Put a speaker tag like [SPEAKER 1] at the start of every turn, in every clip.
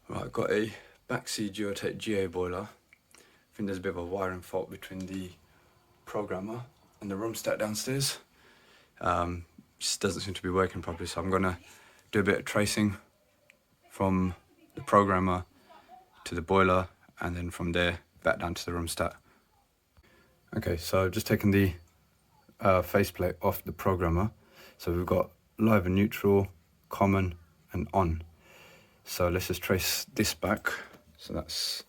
[SPEAKER 1] Right, I've got a Baxi Geotech GA boiler. I think there's a bit of a wiring fault between the programmer and the room stat downstairs. Just doesn't seem to be working properly, so I'm gonna do a bit of tracing from the programmer to the boiler, and then from there back down to the room stat. Okay, so I've just taken the faceplate off the programmer. So we've got live and neutral, common and on. So let's just trace this back. So that's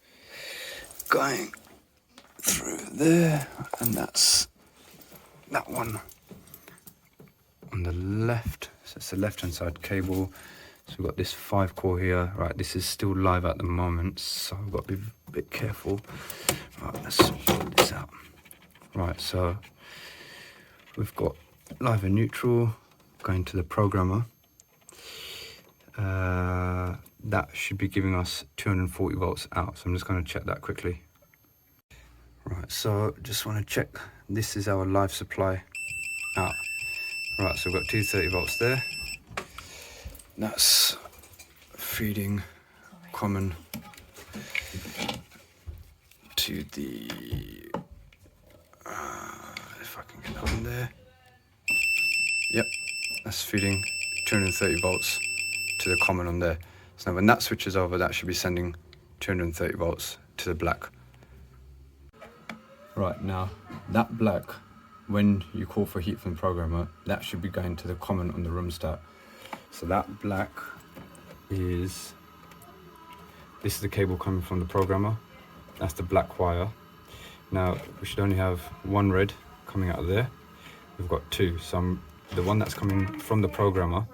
[SPEAKER 1] going through there, and that's that one on the left. So it's the left hand side cable. So we've got this 5 core here. Right, this is still live at the moment, so I've got to be a bit careful. Right, let's put this out. Right, so we've got live and neutral going to the programmer. That should be giving us 240 volts out, so I'm just going to check that quickly. Right, so just want to check, this is our live supply out. Right, so we've got 230 volts there. That's feeding common to the, if I can get that on there. Yep, that's feeding 230 volts to the common on there. So now when that switches over, that should be sending 230 volts to the black. Right, now that black, when you call for heat from the programmer, that should be going to the common on the room stat. So that black is, this is the cable coming from the programmer. That's the black wire. Now we should only have one red coming out of there. We've got two, so the one that's coming from the programmer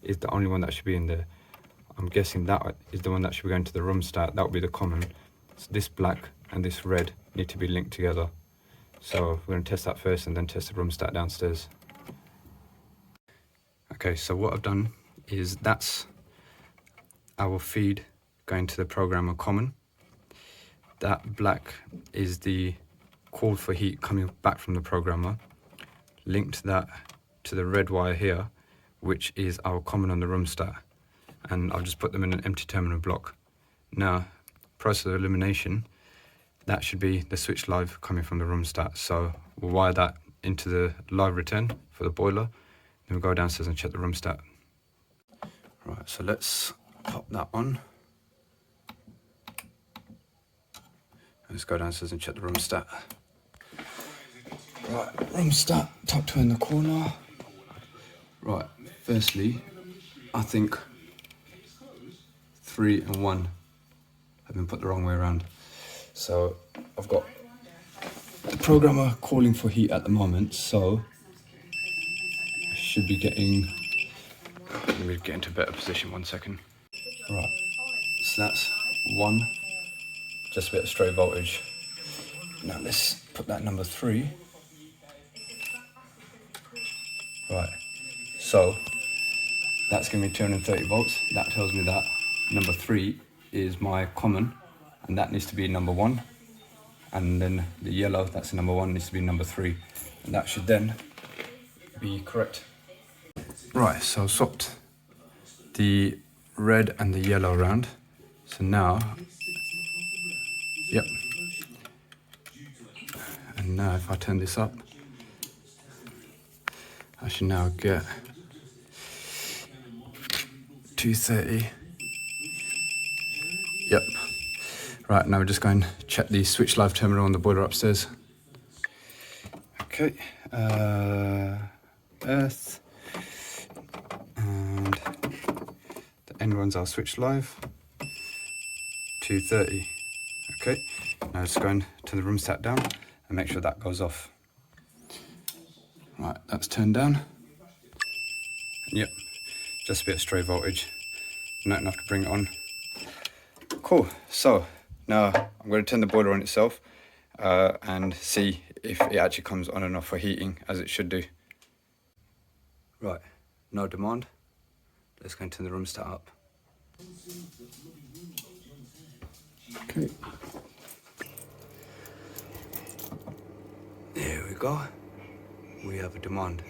[SPEAKER 1] is the only one that should be in there. I'm guessing that is the one that should be going to the room stat. That would be the common. So this black and this red need to be linked together. So we're going to test that first and then test the room stat downstairs. Okay, so what I've done is that's our feed going to the programmer common. That black is the call for heat coming back from the programmer. Linked that to the red wire here, which is our common on the room stat. And I'll just put them in an empty terminal block. Now, process of elimination, that should be the switch live coming from the room stat. So we'll wire that into the live return for the boiler. Then we'll go downstairs and check the room stat. Right, so let's pop that on. Let's go downstairs and check the room stat. Right, room stat, top 2 in the corner. Right, firstly, I think 3 and 1 have been put the wrong way around. So I've got the programmer calling for heat at the moment, so I should be getting, let me get into a better position, 1 second. Right, so that's 1, just a bit of stray voltage. Now let's put that number 3. Right, so that's giving me 230 volts. That tells me that number 3 is my common, and that needs to be number 1. And then the yellow, that's number 1, needs to be number 3. And that should then be correct. Right, so I've swapped the red and the yellow around. So now, yep. And now if I turn this up, I should now get 230. Yep. Right, now we're just going to check the switch live terminal on the boiler upstairs. Okay. Earth. And the end ones are switch live. 230. Okay. Now just going to the room stat down and make sure that goes off. Right, that's turned down. Yep, just a bit of stray voltage. Not enough to bring it on. Cool, so now I'm going to turn the boiler on itself and see if it actually comes on and off for heating as it should do. Right, no demand. Let's go and turn the room stat up. Okay. There we go. We have a demand.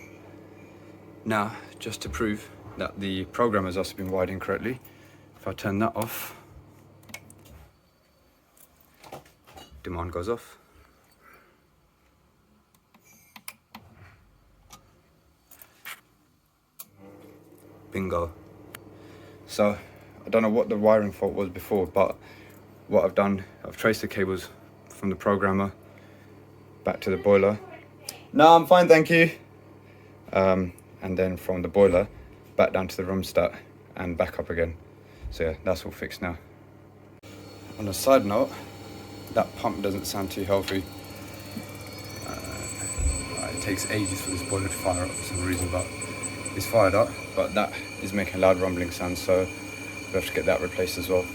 [SPEAKER 1] Now, just to prove that the program has also been wired incorrectly, if I turn that off, demand goes off. Bingo. So I don't know what the wiring fault was before, but what I've done, I've traced the cables from the programmer back to the boiler. No, I'm fine, thank you. And then from the boiler back down to the Rumstat and back up again. So yeah, that's all fixed now. On a side note, that pump doesn't sound too healthy. It takes ages for this boiler to fire up for some reason, but it's fired up. But that is making loud rumbling sounds, so we have to get that replaced as well.